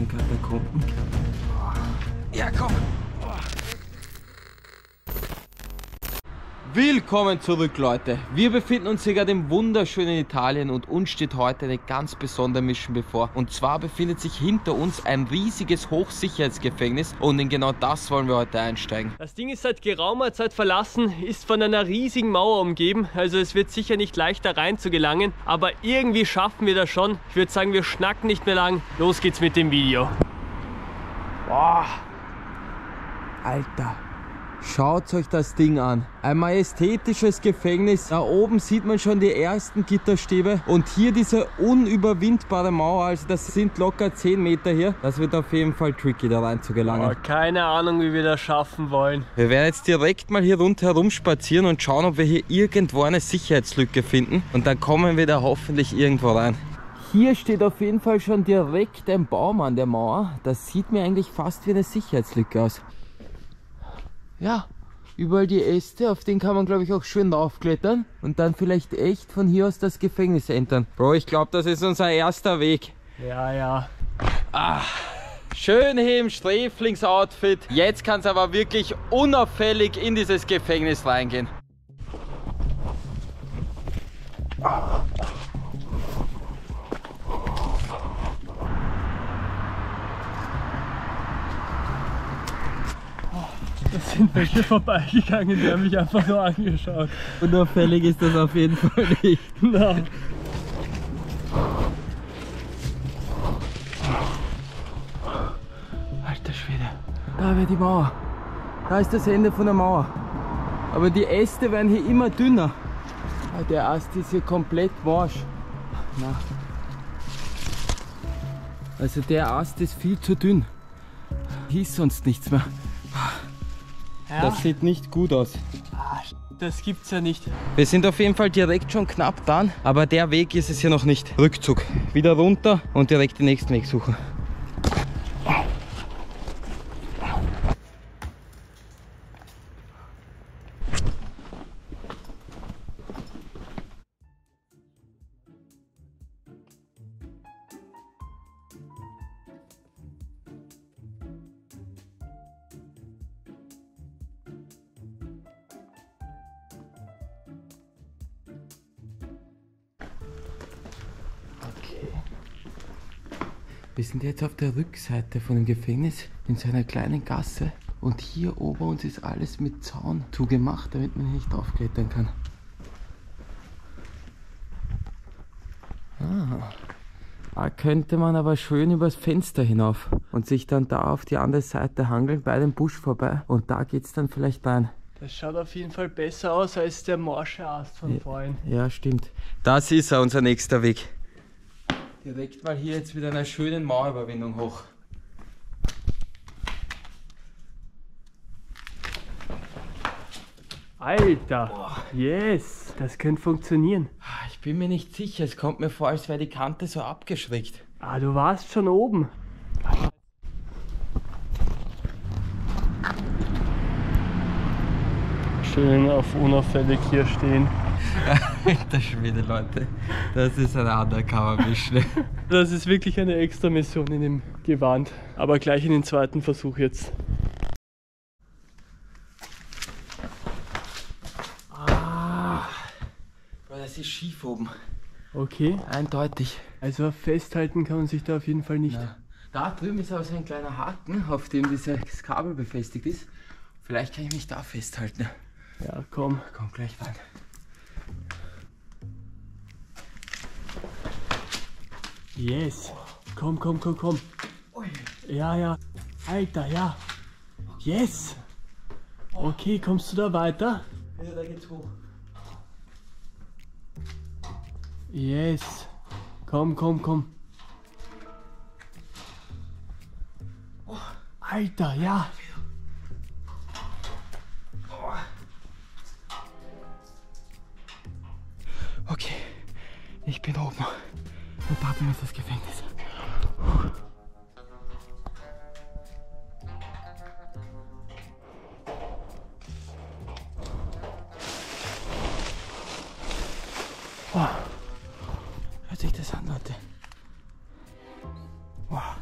den Katakomben. Ja, komm! Willkommen zurück, Leute. Wir befinden uns hier gerade im wunderschönen Italien und uns steht heute eine ganz besondere Mission bevor. Und zwar befindet sich hinter uns ein riesiges Hochsicherheitsgefängnis und in genau das wollen wir heute einsteigen. Das Ding ist seit geraumer Zeit verlassen, ist von einer riesigen Mauer umgeben. Also es wird sicher nicht leicht da rein zu gelangen, aber irgendwie schaffen wir das schon. Ich würde sagen, wir schnacken nicht mehr lang. Los geht's mit dem Video. Boah. Alter. Schaut euch das Ding an. Ein majestätisches Gefängnis. Da oben sieht man schon die ersten Gitterstäbe. Und hier diese unüberwindbare Mauer. Also das sind locker 10 Meter hier. Das wird auf jeden Fall tricky, da rein zu gelangen. Oh, keine Ahnung, wie wir das schaffen wollen. Wir werden jetzt direkt mal hier rundherum spazieren und schauen, ob wir hier irgendwo eine Sicherheitslücke finden. Und dann kommen wir da hoffentlich irgendwo rein. Hier steht auf jeden Fall schon direkt ein Baum an der Mauer. Das sieht mir eigentlich fast wie eine Sicherheitslücke aus. Ja, überall die Äste, auf denen kann man, glaube ich, auch schön raufklettern und dann vielleicht echt von hier aus das Gefängnis entern. Bro, ich glaube, das ist unser erster Weg. Ja, ja. Ah, schön hier im Sträflingsoutfit. Jetzt kann es aber wirklich unauffällig in dieses Gefängnis reingehen. Da sind welche vorbeigegangen, die haben mich einfach nur angeschaut. Unauffällig ist das auf jeden Fall nicht. Na. Alter Schwede, da wäre die Mauer. Da ist das Ende von der Mauer. Aber die Äste werden hier immer dünner. Der Ast ist hier komplett morsch. Na. Also der Ast ist viel zu dünn. Hier ist sonst nichts mehr. Ja. Das sieht nicht gut aus. Das gibt's ja nicht. Wir sind auf jeden Fall direkt schon knapp dran, aber der Weg ist es hier noch nicht. Rückzug. Wieder runter und direkt den nächsten Weg suchen. Wir sind jetzt auf der Rückseite von dem Gefängnis in so einer kleinen Gasse und hier ober uns ist alles mit Zaun zugemacht, damit man hier nicht draufklettern kann. Da könnte man aber schön übers Fenster hinauf und sich dann da auf die andere Seite hangeln, bei dem Busch vorbei und da geht es dann vielleicht rein. Das schaut auf jeden Fall besser aus als der morsche Ast von vorhin. Ja, stimmt. Das ist unser nächster Weg. Direkt mal hier jetzt mit einer schönen Mauerüberwindung hoch. Alter, yes, das könnte funktionieren. Ich bin mir nicht sicher, es kommt mir vor, als wäre die Kante so abgeschrägt. Ah, du warst schon oben. Schön auf unauffällig hier stehen. Alter Schwede, Leute. Das ist eine Undercover-Mission. Das ist wirklich eine extra Mission in dem Gewand. Aber gleich in den zweiten Versuch jetzt. Das ist schief oben. Okay. Eindeutig. Also festhalten kann man sich da auf jeden Fall nicht. Ja. Da drüben ist aber so ein kleiner Haken, auf dem dieses Kabel befestigt ist. Vielleicht kann ich mich da festhalten. Ja, komm. Komm gleich rein. Yes. Komm, komm, komm, komm. Ja, ja. Alter, ja. Yes. Okay, kommst du da weiter? Ja, da geht's hoch. Yes. Komm, komm, komm. Alter, ja. Okay, ich bin oben. Und da drin ist das Gefängnis. Hört sich das an, Leute? Wow.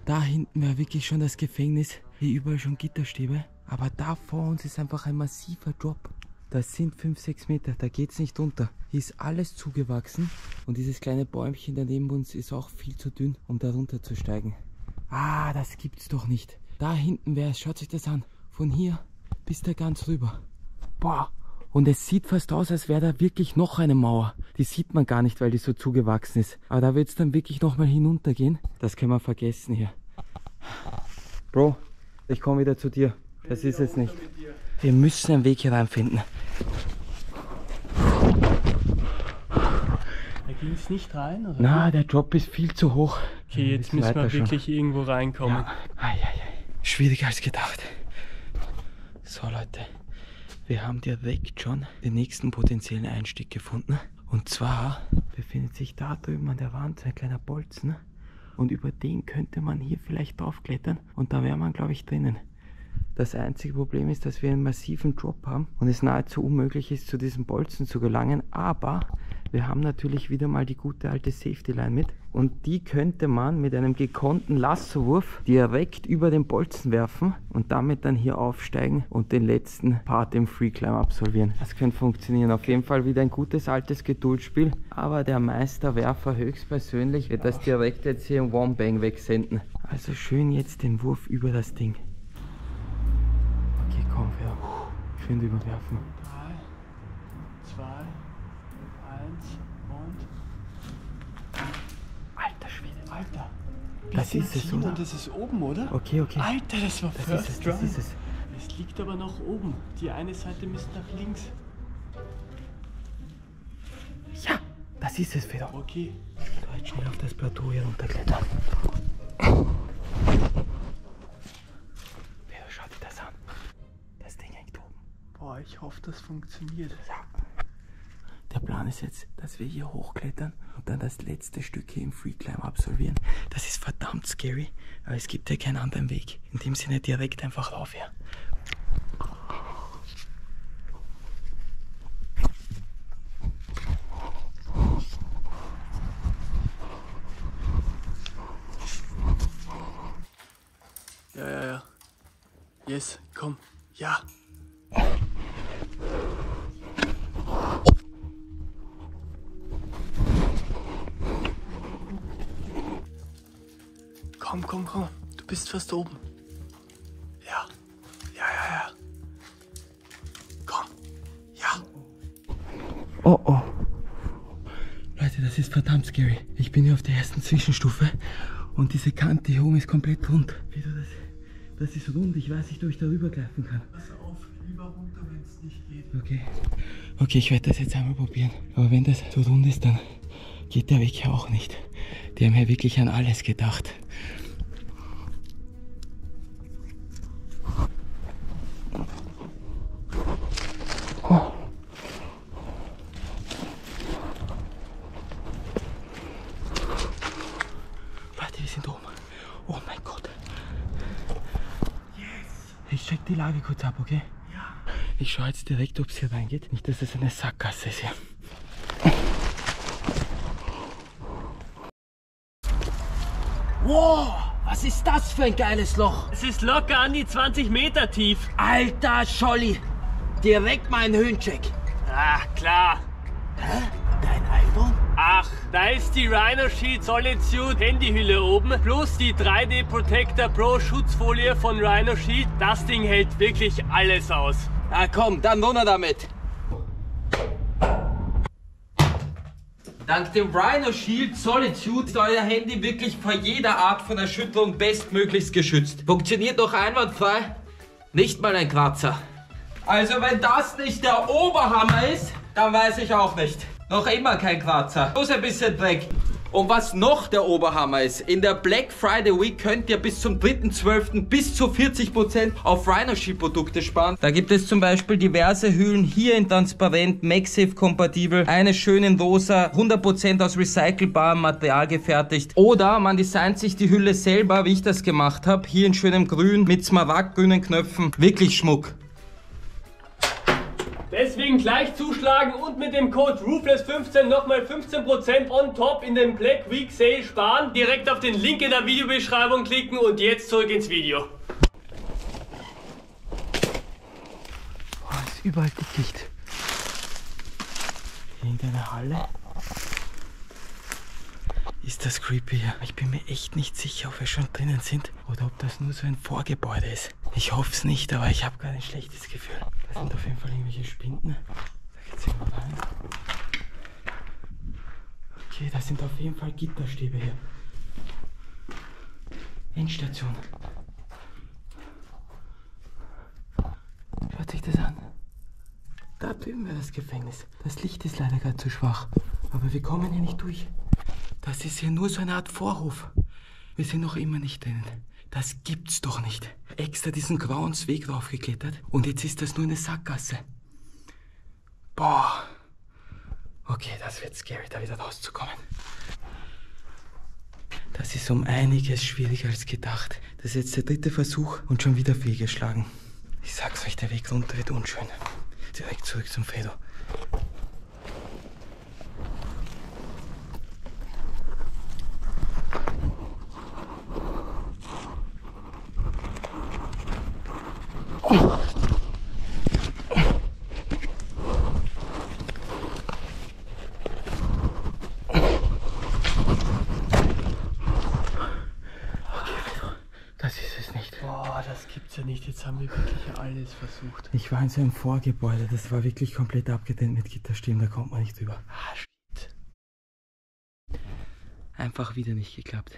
Da hinten wäre wirklich schon das Gefängnis. Hier überall schon Gitterstäbe. Aber da vor uns ist einfach ein massiver Drop. Das sind 5-6 Meter, da geht es nicht runter. Hier ist alles zugewachsen und dieses kleine Bäumchen daneben uns ist auch viel zu dünn, um da runter zu steigen. Ah, das gibt's doch nicht. Da hinten wäre es, schaut euch das an. Von hier bis da ganz rüber. Boah, und es sieht fast aus, als wäre da wirklich noch eine Mauer. Die sieht man gar nicht, weil die so zugewachsen ist. Aber da wird es dann wirklich nochmal hinuntergehen. Das können wir vergessen hier. Bro, ich komme wieder zu dir. Das ist es nicht. Wir müssen einen Weg hier reinfinden. Da ging es nicht rein, oder? Na, der Drop ist viel zu hoch. Okay, jetzt müssen wir wirklich irgendwo reinkommen. Ja. Schwieriger als gedacht. So Leute, wir haben direkt schon den nächsten potenziellen Einstieg gefunden. Und zwar befindet sich da drüben an der Wand so ein kleiner Bolzen. Und über den könnte man hier vielleicht draufklettern. Und da wäre man, glaube ich, drinnen. Das einzige Problem ist, dass wir einen massiven Drop haben und es nahezu unmöglich ist, zu diesem Bolzen zu gelangen. Aber wir haben natürlich wieder mal die gute alte Safety Line mit. Und die könnte man mit einem gekonnten Lassowurf direkt über den Bolzen werfen und damit dann hier aufsteigen und den letzten Part im Free Climb absolvieren. Das könnte funktionieren. Auf jeden Fall wieder ein gutes altes Geduldsspiel. Aber der Meisterwerfer höchstpersönlich wird das direkt jetzt hier im One Bang wegsenden. Also schön jetzt den Wurf über das Ding. Okay, komm, ja. Schön überwerfen. 3, 2, 1 und... Alter Schwede. Alter. Das ist es, oder? Und das ist oben, oder? Okay, okay. Alter, das war First Try. Das ist es. Es liegt aber noch oben. Die eine Seite müsste nach links. Ja, das ist es, Fedor. Okay. Da jetzt schnell auf das Plateau hier runterklettern. Fedor, schau dir das an. Das Ding hängt oben. Boah, ich hoffe, das funktioniert. Ja. Der Plan ist jetzt, dass wir hier hochklettern und dann das letzte Stück hier im Free Climb absolvieren. Das ist verdammt scary, aber es gibt ja keinen anderen Weg. In dem Sinne direkt einfach rauf hier. Ja. Yes, komm. Ja. Komm. Du bist fast oben. Ja. Komm. Ja. Oh. Leute, das ist verdammt scary. Ich bin hier auf der ersten Zwischenstufe und diese Kante hier oben ist komplett rund. Wieso das ist rund. Ich weiß nicht, ob ich da rübergreifen kann. Pass auf, lieber runter, wenn es nicht geht. Okay, ich werde das jetzt einmal probieren. Aber wenn das so rund ist, dann geht der Weg ja auch nicht. Die haben ja wirklich an alles gedacht. Oh. Leute, wir sind oben. Oh mein Gott. Yes. Ich check die Lage kurz ab, okay? Ja. Ich schaue jetzt direkt, ob es hier reingeht. Nicht, dass es eine Sackgasse ist hier. Wow, was ist das für ein geiles Loch? Es ist locker an die 20 Meter tief. Alter Scholli, direkt mal einen Höhencheck. Ah, klar. Hä? Dein iPhone? Ach, da ist die Rhino Shield Solid Suit Handyhülle oben, plus die 3D Protector Pro Schutzfolie von Rhino Shield. Das Ding hält wirklich alles aus. Na komm, dann runter damit. Dank dem Rhino Shield Solid Suit ist euer Handy wirklich vor jeder Art von Erschütterung bestmöglichst geschützt. Funktioniert noch einwandfrei, nicht mal ein Kratzer. Also wenn das nicht der Oberhammer ist, dann weiß ich auch nicht. Noch immer kein Kratzer, bloß ein bisschen Dreck. Und was noch der Oberhammer ist, in der Black Friday Week könnt ihr bis zum 3.12. bis zu 40% auf Rhino Shield Produkte sparen. Da gibt es zum Beispiel diverse Hüllen, hier in transparent, MagSafe kompatibel, eine schön in rosa, 100% aus recycelbarem Material gefertigt. Oder man designt sich die Hülle selber, wie ich das gemacht habe, hier in schönem Grün mit smaragdgrünen Knöpfen. Wirklich Schmuck. Deswegen deswegen gleich zuschlagen und mit dem Code Roofless15 nochmal 15% on top in den Black Week Sale sparen. Direkt auf den Link in der Videobeschreibung klicken und jetzt zurück ins Video. Oh, ist überall Dickicht. Irgendeine Halle. Ist das creepy hier? Ich bin mir echt nicht sicher, ob wir schon drinnen sind oder ob das nur so ein Vorgebäude ist. Ich hoffe es nicht, aber ich habe gerade ein schlechtes Gefühl. Da sind auf jeden Fall irgendwelche Spinden. Da geht's irgendwo rein. Okay, da sind auf jeden Fall Gitterstäbe hier. Endstation. Schaut sich das an. Da drüben wäre das Gefängnis. Das Licht ist leider gerade zu schwach. Aber wir kommen hier nicht durch. Das ist hier nur so eine Art Vorhof. Wir sind noch immer nicht drinnen. Das gibt's doch nicht. Extra diesen Grauensweg raufgeklettert und jetzt ist das nur eine Sackgasse. Boah. Okay, das wird scary, da wieder rauszukommen. Das ist um einiges schwieriger als gedacht. Das ist jetzt der 3. Versuch und schon wieder fehlgeschlagen. Ich sag's euch, der Weg runter wird unschön. Direkt zurück zum Fredo. Das ist es nicht. Boah, das gibt's ja nicht. Jetzt haben wir wirklich alles versucht. Ich war in so einem Vorgebäude, das war wirklich komplett abgedeckt mit Gitterstäben, da kommt man nicht drüber. Ah, shit. Einfach wieder nicht geklappt.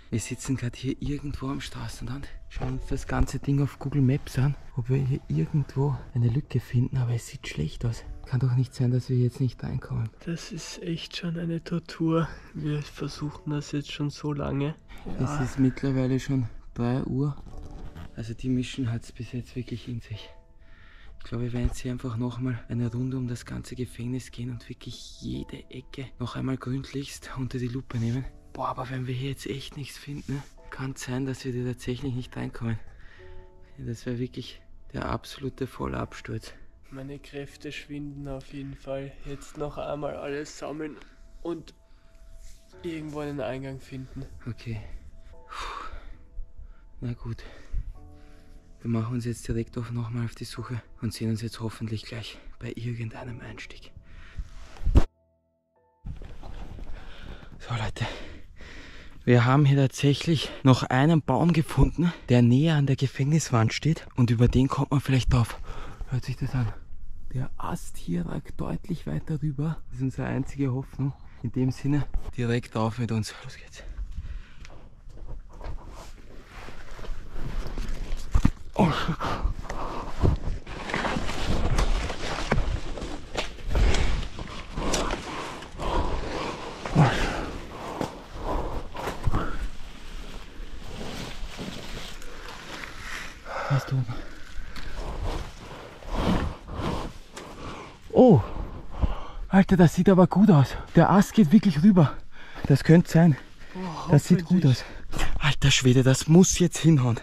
Wir sitzen gerade hier irgendwo am Straßenrand, schauen uns das ganze Ding auf Google Maps an, ob wir hier irgendwo eine Lücke finden, aber es sieht schlecht aus. Kann doch nicht sein, dass wir jetzt nicht reinkommen. Das ist echt schon eine Tortur. Wir versuchen das jetzt schon so lange. Ja. Es ist mittlerweile schon 3 Uhr. Also die Mission hat es bis jetzt wirklich in sich. Ich glaube, wir werden jetzt hier einfach nochmal eine Runde um das ganze Gefängnis gehen und wirklich jede Ecke noch einmal gründlichst unter die Lupe nehmen. Boah, aber wenn wir hier jetzt echt nichts finden, kann es sein, dass wir hier tatsächlich nicht reinkommen. Das wäre wirklich der absolute Vollabsturz. Meine Kräfte schwinden auf jeden Fall. Jetzt noch einmal alles sammeln und irgendwo einen Eingang finden. Okay. Puh. Na gut. Wir machen uns jetzt direkt nochmal auf die Suche und sehen uns jetzt hoffentlich gleich bei irgendeinem Einstieg. So Leute, wir haben hier tatsächlich noch einen Baum gefunden, der näher an der Gefängniswand steht und über den kommt man vielleicht drauf. Hört sich das an. Der Ast hier ragt deutlich weiter rüber. Das ist unsere einzige Hoffnung. In dem Sinne, direkt auf mit uns. Los geht's. Oh shit. Was du? Oh! Alter, das sieht aber gut aus. Der Ast geht wirklich rüber. Das könnte sein. Oh, das sieht gut aus. Alter Schwede, das muss jetzt hinhauen.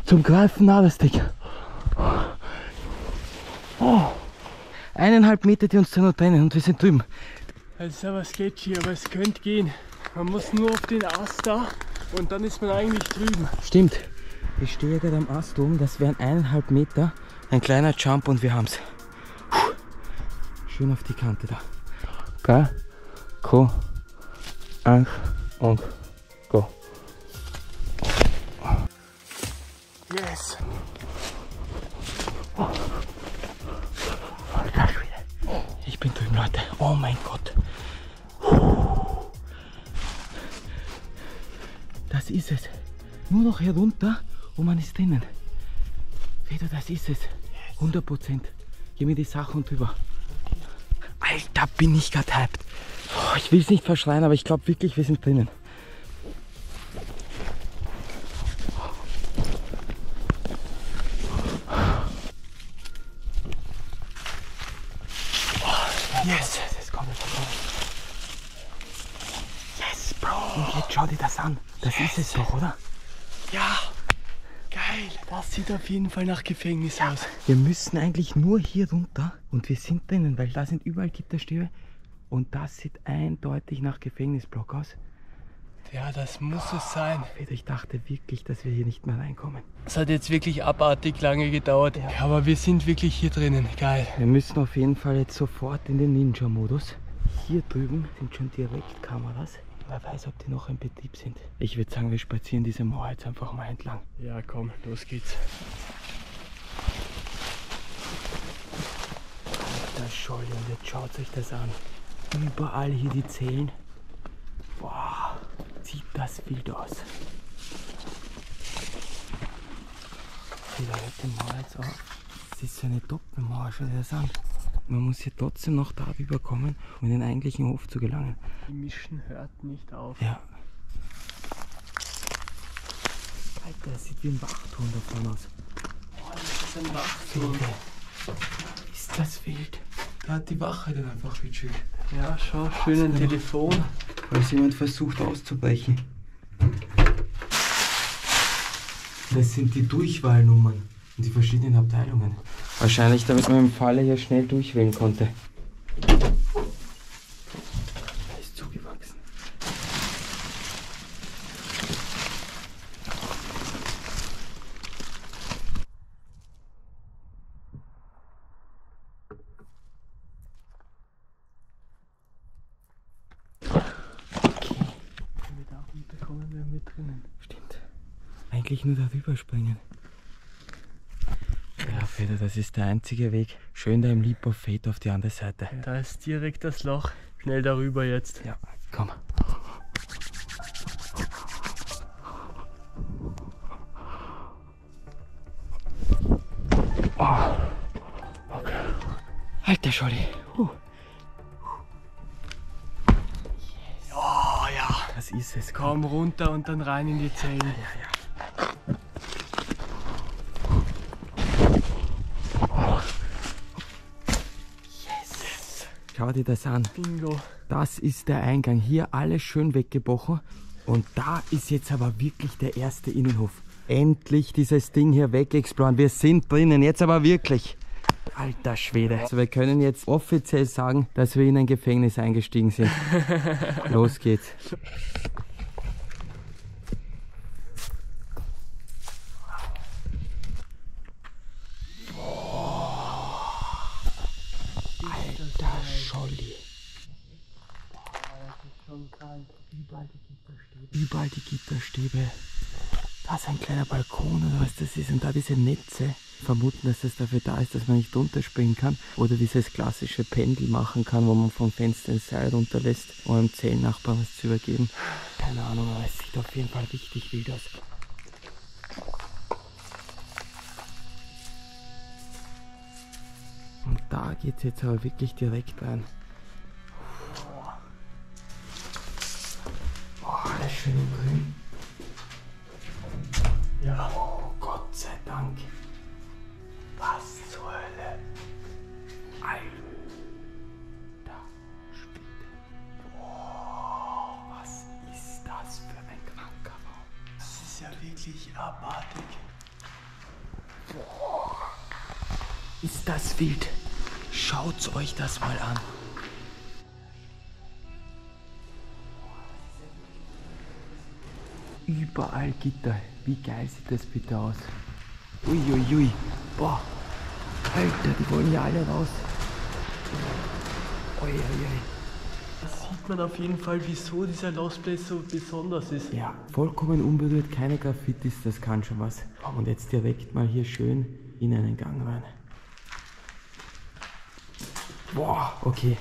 Zum Greifen nah das Ding. Oh. 1,5 Meter, die uns da noch trennen und wir sind drüben. Das ist aber sketchy, aber es könnte gehen. Man muss nur auf den Ast da und dann ist man eigentlich drüben. Stimmt. Ich stehe gerade am Ast oben, das wären 1,5 Meter. Ein kleiner Jump und wir haben's. Schön auf die Kante da. Geil. Cool. 1 und go. Yes. Ich bin drüben, Leute. Oh mein Gott. Das ist es. Nur noch herunter und man ist drinnen. Fredo, das ist es. 100%. Gib mir die Sachen drüber. Alter, bin ich gerade hyped. Oh, ich will es nicht verschreien, aber ich glaube wirklich, wir sind drinnen. Yes! Jetzt kommt es. Yes, Bro! Und jetzt schau dir das an. Das ist es doch, oder? Ja, Das sieht auf jeden Fall nach Gefängnis aus. Wir müssen eigentlich nur hier runter und wir sind drinnen, weil da sind überall Gitterstäbe und das sieht eindeutig nach Gefängnisblock aus. Ja, das muss es sein. Ich dachte wirklich, dass wir hier nicht mehr reinkommen. Es hat jetzt wirklich abartig lange gedauert. Ja, aber wir sind wirklich hier drinnen. Geil. Wir müssen auf jeden Fall jetzt sofort in den Ninja-Modus. Hier drüben sind schon direkt Kameras. Wer weiß, ob die noch in Betrieb sind. Ich würde sagen, wir spazieren diese Mauer jetzt einfach mal entlang. Ja, komm, los geht's. Alter Scholli, und jetzt schaut euch das an. Überall hier die Zellen. Boah, sieht das wild aus. Okay, da hört die Mauer jetzt auf. Das ist so eine Doppelmauer, schau dir das an. Man muss hier trotzdem noch darüber kommen, um in den eigentlichen Hof zu gelangen. Die Mischen hört nicht auf. Ja. Alter, das sieht wie ein Wachturm davon aus. Oh, das ist ein Wachturm. Ist das wild? Da hat die Wache dann einfach gechillt. Ja, schau, schön ein Telefon. Falls jemand versucht auszubrechen. Das sind die Durchwahlnummern und die verschiedenen Abteilungen. Wahrscheinlich, damit man im Falle hier schnell durchwählen konnte. Er ist zugewachsen. Okay. Wenn wir da runterkommen, wären wir drinnen. Stimmt. Eigentlich nur darüber springen. Ja, Peter, das ist der einzige Weg. Schön da im Leap of Faith auf die andere Seite. Da ist direkt das Loch. Schnell darüber jetzt. Ja, komm. Oh. Okay. Alter Scholli. Oh ja. Das ist es. Komm runter und dann rein in die Zellen. Ja. Schau dir das an. Bingo. Das ist der Eingang. Hier alles schön weggebrochen. Und da ist jetzt aber wirklich der erste Innenhof. Endlich dieses Ding hier wegexploren. Wir sind drinnen. Jetzt aber wirklich. Alter Schwede. Also wir können jetzt offiziell sagen, dass wir in ein Gefängnis eingestiegen sind. Los geht's. Alter Scholli. Überall die Gitterstäbe. Da ist ein kleiner Balkon oder was das ist und da diese Netze. Vermuten, dass das dafür da ist, dass man nicht runterspringen kann. Oder dieses klassische Pendel machen kann, wo man vom Fenster ins Seil runterlässt, um einem Zellennachbarn was zu übergeben. Keine Ahnung, aber es sieht auf jeden Fall richtig wild aus. Und da geht es jetzt aber wirklich direkt rein. Boah, alles schön in grün. Ja. Oh, Gott sei Dank. Was zur Hölle? Alter Schwede. Boah, was ist das für ein kranker Raum? Das ist ja wirklich abartig. Boah. Ist das wild? Schaut euch das mal an. Überall Gitter. Wie geil sieht das bitte aus? Uiuiui. Boah. Alter, die wollen ja alle raus. Uiuiui. Da sieht man auf jeden Fall, wieso dieser Lost Place so besonders ist. Ja, vollkommen unberührt, keine Graffitis, das kann schon was. Und jetzt direkt mal hier schön in einen Gang rein. Boah, okay.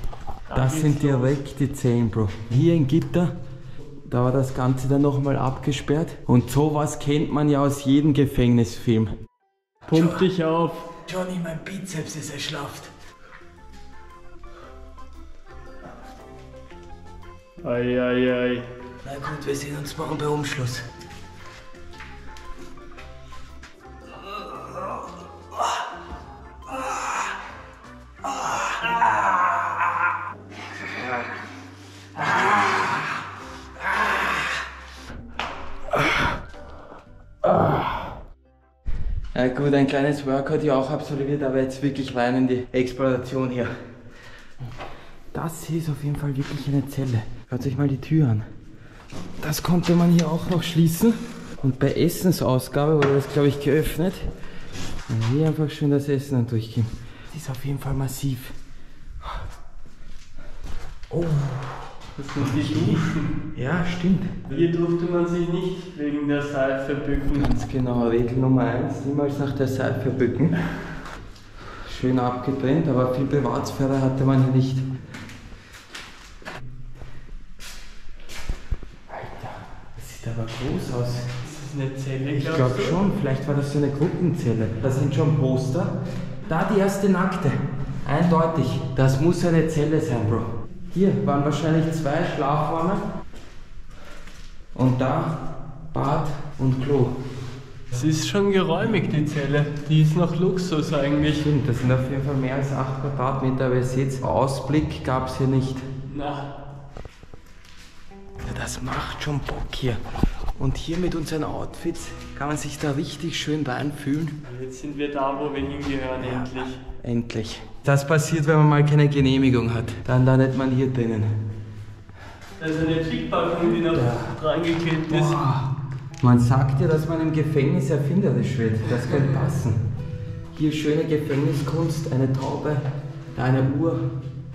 Das sind direkt die Zellen, Bro. Hier ein Gitter. Da war das Ganze dann nochmal abgesperrt. Und sowas kennt man ja aus jedem Gefängnisfilm. Pump dich auf. Johnny, mein Bizeps ist erschlafft. Eieiei. Na gut, wir sehen uns morgen bei Umschluss. Gut, ein kleines Workout hier auch absolviert, aber jetzt wirklich rein in die Exploration hier. Das hier ist auf jeden Fall wirklich eine Zelle. Schaut euch mal die Tür an. Das konnte man hier auch noch schließen. Und bei Essensausgabe wurde das, glaube ich, geöffnet. Und hier einfach schön das Essen dann durchgehen. Das ist auf jeden Fall massiv. Oh. Das sind die Duschen. Ja, stimmt. Hier durfte man sich nicht wegen der Seife bücken. Ganz genau, Regel Nummer 1, niemals nach der Seife bücken. Schön abgetrennt, aber viel Privatsphäre hatte man hier nicht. Alter, das sieht aber groß aus. Ist das eine Zelle, Ich glaube schon, vielleicht war das so eine Gruppenzelle. Da sind schon Poster. Da die erste Nackte. Eindeutig, das muss eine Zelle sein, Bro. Hier waren wahrscheinlich 2 Schlafräume. Und da Bad und Klo. Es ist schon geräumig, die Zelle. Die ist noch Luxus eigentlich. Stimmt, das sind auf jeden Fall mehr als 8 Quadratmeter, aber ihr seht, Ausblick gab es hier nicht. Na. Ja, das macht schon Bock hier. Und hier mit unseren Outfits kann man sich da richtig schön reinfühlen. Jetzt sind wir da, wo wir hingehören, endlich. Endlich. Das passiert, wenn man mal keine Genehmigung hat. Dann landet man hier drinnen. Da ist eine Chickpackung, die noch reingeklebt ist. Boah. Man sagt ja, dass man im Gefängnis erfinderisch wird. Das könnte passen. Hier schöne Gefängniskunst, eine Taube, da eine Uhr.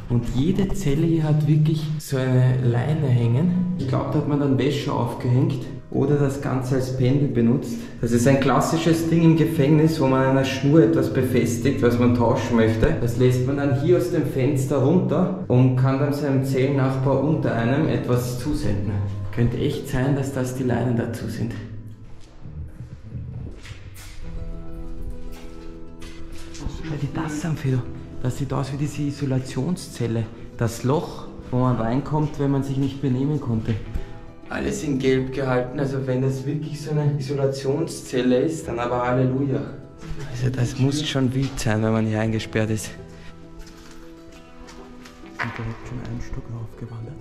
Und jede Zelle hier hat wirklich so eine Leine hängen. Ich glaube, da hat man dann Wäsche aufgehängt oder das Ganze als Pendel benutzt. Das ist ein klassisches Ding im Gefängnis, wo man an einer Schnur etwas befestigt, was man tauschen möchte. Das lässt man dann hier aus dem Fenster runter und kann dann seinem Zellennachbar unter einem etwas zusenden. Könnte echt sein, dass das die Leinen dazu sind. Schau dir das an, Fido. Das sieht aus wie diese Isolationszelle. Das Loch, wo man reinkommt, wenn man sich nicht benehmen konnte. Alles in Gelb gehalten, also wenn das wirklich so eine Isolationszelle ist, dann aber Halleluja. Also das muss schon wild sein, wenn man hier eingesperrt ist. Wir sind direkt schon einen Stock raufgewandert.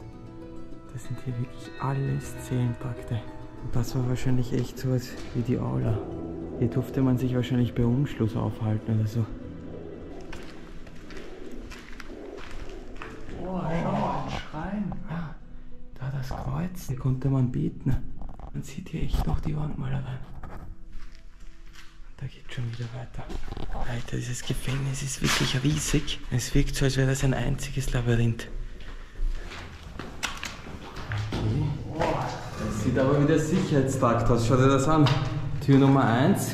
Das sind hier wirklich alles Zellentrakte. Und das war wahrscheinlich echt so was wie die Aula. Hier durfte man sich wahrscheinlich bei Umschluss aufhalten oder so. Oh, schau mal, ein Schrein. Ah, da das Kreuz, hier konnte man beten. Man sieht hier echt noch die Wandmalereien. Da geht schon wieder weiter. Alter, dieses Gefängnis ist wirklich riesig. Es wirkt so, als wäre das ein einziges Labyrinth. Okay. Das sieht aber wie der Sicherheitstrakt aus. Schau dir das an. Tür Nummer 1.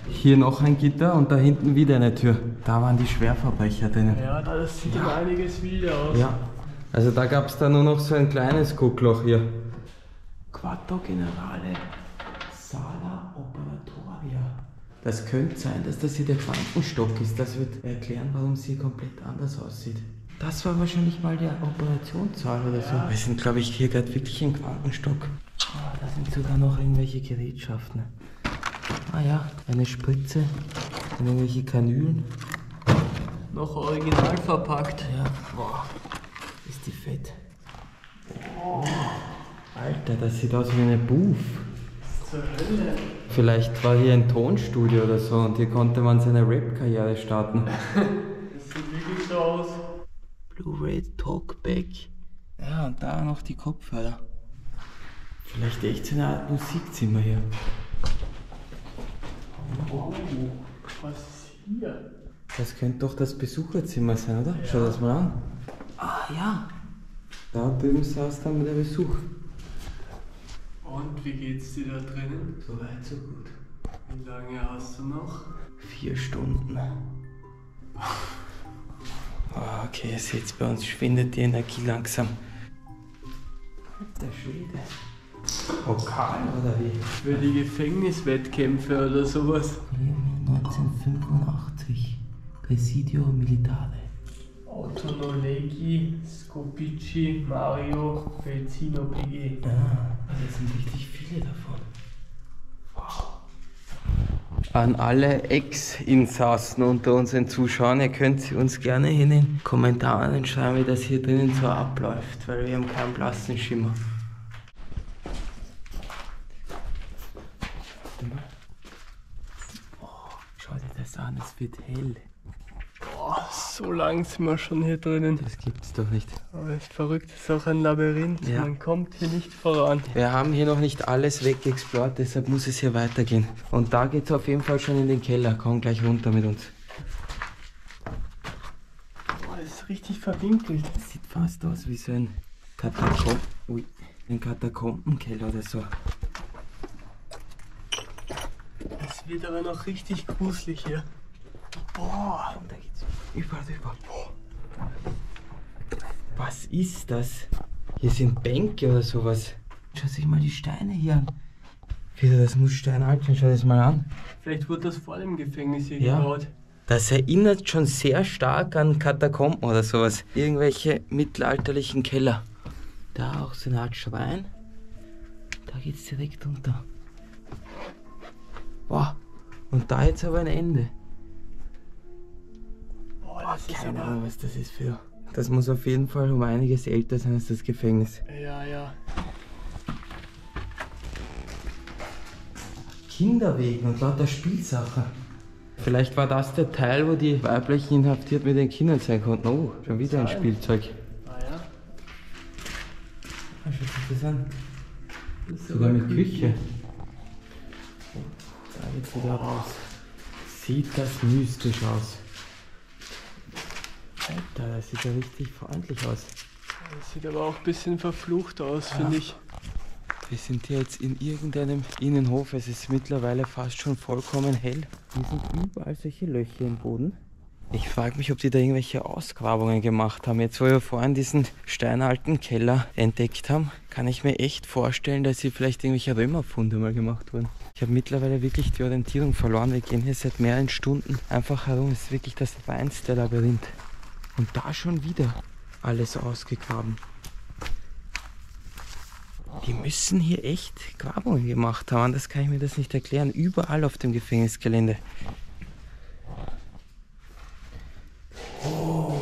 Hier noch ein Gitter und da hinten wieder eine Tür. Da waren die Schwerverbrecher drinnen. Ja, das sieht um einiges wilder aus. Ja. Also da gab es da nur noch so ein kleines Guckloch hier. Quarto Generale Sala Operatoria. Das könnte sein, dass das hier der Krankenstock ist. Das wird erklären, warum es hier komplett anders aussieht. Das war wahrscheinlich mal der Operationssaal oder so. Wir sind, glaube ich, hier gerade wirklich im Krankenstock. Oh, da sind sogar noch irgendwelche Gerätschaften. Ah ja, eine Spritze und irgendwelche Kanülen. Noch original verpackt. Ja, boah, ist die fett. Oh. Alter, das sieht aus wie eine Booth. Zur Hölle. Vielleicht war hier ein Tonstudio oder so und hier konnte man seine Rap-Karriere starten. Das sieht wirklich so aus. Blu-ray Talkback. Ja, und da noch die Kopfhörer. Vielleicht echt so eine Art Musikzimmer hier. Wow, was ist hier? Das könnte doch das Besucherzimmer sein, oder? Ja. Schau das mal an. Ah ja. Da drüben saß dann der Besuch. Und wie geht's dir da drinnen? So weit, so gut. Wie lange hast du noch? 4 Stunden. Oh, okay, ihr seht, bei uns schwindet die Energie langsam. Der Schwede. Pokal oder wie? Für die Gefängniswettkämpfe oder sowas. 1985. Presidio Militare. Autonolegi, Scopici, Mario, Felzino PG. Ah, das sind richtig viele davon. Wow. An alle Ex-Insassen unter unseren Zuschauern, ihr könnt uns gerne in den Kommentaren schreiben, wie das hier drinnen so abläuft, weil wir haben keinen blassen Schimmer. Mann, es wird hell. Boah, so lang sind wir schon hier drinnen. Das gibt's doch nicht. Aber echt verrückt, das ist auch ein Labyrinth. Ja. Man kommt hier nicht voran. Wir haben hier noch nicht alles wegexplort, deshalb muss es hier weitergehen. Und da geht's auf jeden Fall schon in den Keller. Komm gleich runter mit uns. Boah, das ist richtig verwinkelt. Das sieht fast aus wie so ein ein Katakombenkeller oder so. Es wird aber noch richtig gruselig hier. Boah, Da geht's überall drüber. Was ist das? Hier sind Bänke oder sowas. Schau sich mal die Steine hier an. Peter, das muss steinalt sein, schau das mal an. vielleicht wurde das vor dem Gefängnis hier Ja. gebaut. Das erinnert schon sehr stark an Katakomben oder sowas. Irgendwelche mittelalterlichen Keller. Da auch so eine Art Schrein. Da geht's direkt runter. Wow. Und da jetzt aber ein Ende. Boah, das ist Keine aber... Ahnung, was das ist für. Das muss auf jeden Fall um einiges älter sein als das Gefängnis. Ja, ja. Kinderwegen und lauter Spielsachen. Vielleicht war das der Teil, wo die weiblichen inhaftiert mit den Kindern sein konnten. Oh, schon wieder ein Spielzeug. Ah ja. Schau sich das an. Das ist Sogar aber mit Küche. Da geht's wieder raus. Sieht das mystisch aus. Alter, das sieht ja richtig freundlich aus. Das sieht aber auch ein bisschen verflucht aus, finde ich. Wir sind hier jetzt in irgendeinem Innenhof. Es ist mittlerweile fast schon vollkommen hell. Hier sind überall solche Löcher im Boden. Ich frage mich, ob die da irgendwelche Ausgrabungen gemacht haben. Jetzt, wo wir vorhin diesen steinalten Keller entdeckt haben, kann ich mir echt vorstellen, dass hier vielleicht irgendwelche Römerfunde mal gemacht wurden. Ich habe mittlerweile wirklich die Orientierung verloren. Wir gehen hier seit mehreren Stunden einfach herum. Es ist wirklich das reinste Labyrinth. Und da schon wieder alles ausgegraben. Die müssen hier echt Grabungen gemacht haben, anders kann ich mir das nicht erklären. Überall auf dem Gefängnisgelände. Oh,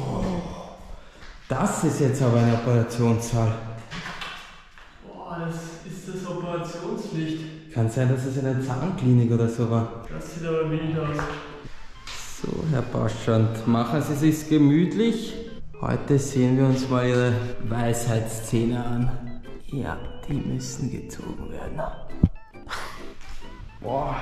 das ist jetzt aber ein Operationssaal. Boah, das ist das Operationslicht. Kann sein, dass es eine Zahnklinik oder so war. Das sieht aber wild aus. So, Herr Baschand, machen Sie sich's gemütlich. Heute sehen wir uns mal Ihre Weisheitszähne an. Ja, die müssen gezogen werden. Boah,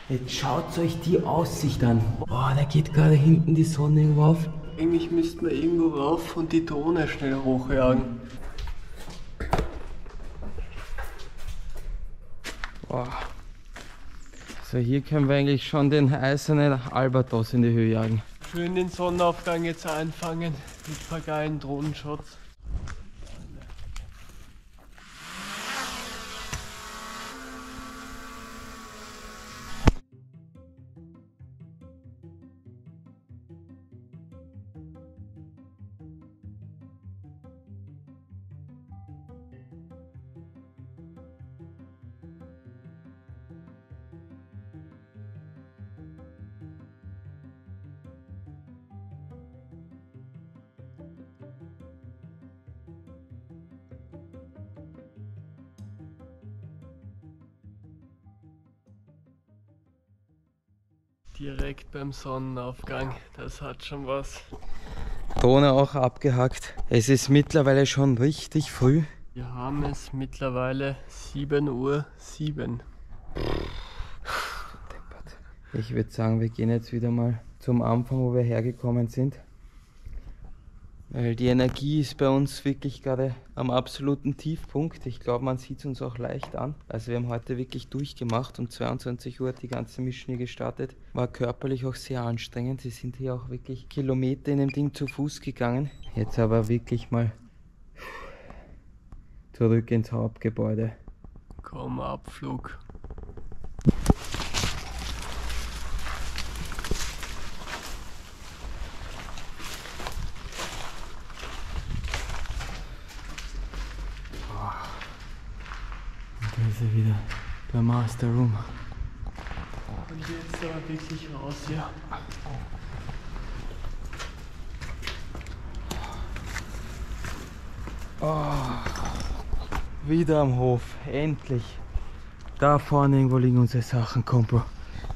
jetzt schaut euch die Aussicht an. Boah, da geht gerade hinten die Sonne irgendwo auf. Eigentlich müssten wir irgendwo rauf und die Drohne schnell hochjagen. Boah. So, hier können wir eigentlich schon den eisernen Albatros in die Höhe jagen. Schön den Sonnenaufgang jetzt einfangen mit ein paar geilen Drohnenshots. Direkt beim Sonnenaufgang, das hat schon was. Drohne auch abgehackt. Es ist mittlerweile schon richtig früh. Wir haben es mittlerweile 7:07 Uhr. Ich würde sagen, wir gehen jetzt wieder mal zum Anfang, wo wir hergekommen sind. Weil die Energie ist bei uns wirklich gerade am absoluten Tiefpunkt. Ich glaube, man sieht es uns auch leicht an. Also wir haben heute wirklich durchgemacht. Um 22 Uhr hat die ganze Mission hier gestartet. War körperlich auch sehr anstrengend. Sie sind hier auch wirklich Kilometer in dem Ding zu Fuß gegangen. Jetzt aber wirklich mal zurück ins Hauptgebäude. Komm, Abflug. Da ist er wieder, der Master Room. Und jetzt aber wirklich raus hier. Wieder am Hof, endlich. Da vorne irgendwo liegen unsere Sachen, komm Bro.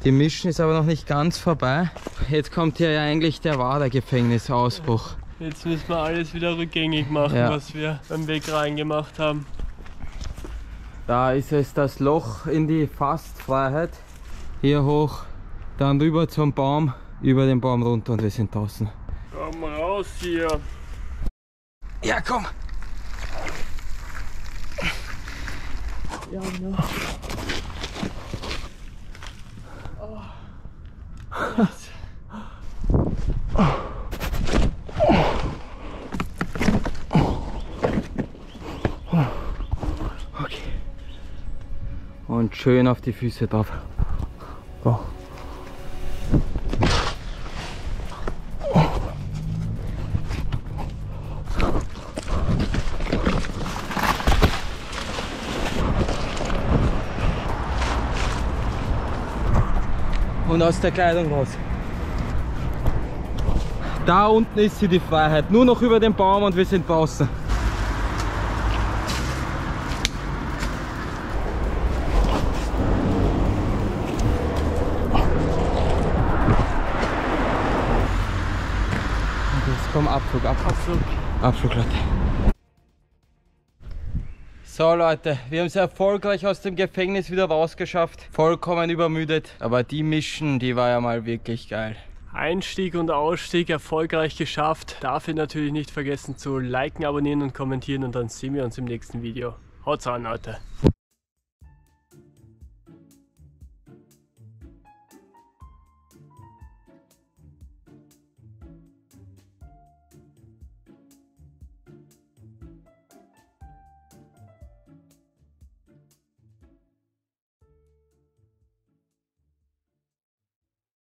Die Mission ist aber noch nicht ganz vorbei. Jetzt kommt hier ja eigentlich der Wader-Gefängnisausbruch. Jetzt müssen wir alles wieder rückgängig machen, Ja. was wir beim Weg reingemacht haben. Da ist es das Loch in die Fastfreiheit. Hier hoch, dann rüber zum Baum, über den Baum runter und wir sind draußen. Komm raus hier. Ja, komm! Ja, genau. Oh. Yes. Okay. Und schön auf die Füße drauf. So. Und aus der Kleidung raus. Da unten ist sie, die Freiheit. Nur noch über den Baum und wir sind draußen. Und jetzt kommt Abflug, Abflug, Leute. So Leute, wir haben es erfolgreich aus dem Gefängnis wieder rausgeschafft. Vollkommen übermüdet. Aber die Mission, die war ja mal wirklich geil. Einstieg und Ausstieg erfolgreich geschafft. Dafür natürlich nicht vergessen zu liken, abonnieren und kommentieren und dann sehen wir uns im nächsten Video. Haut's rein, Leute.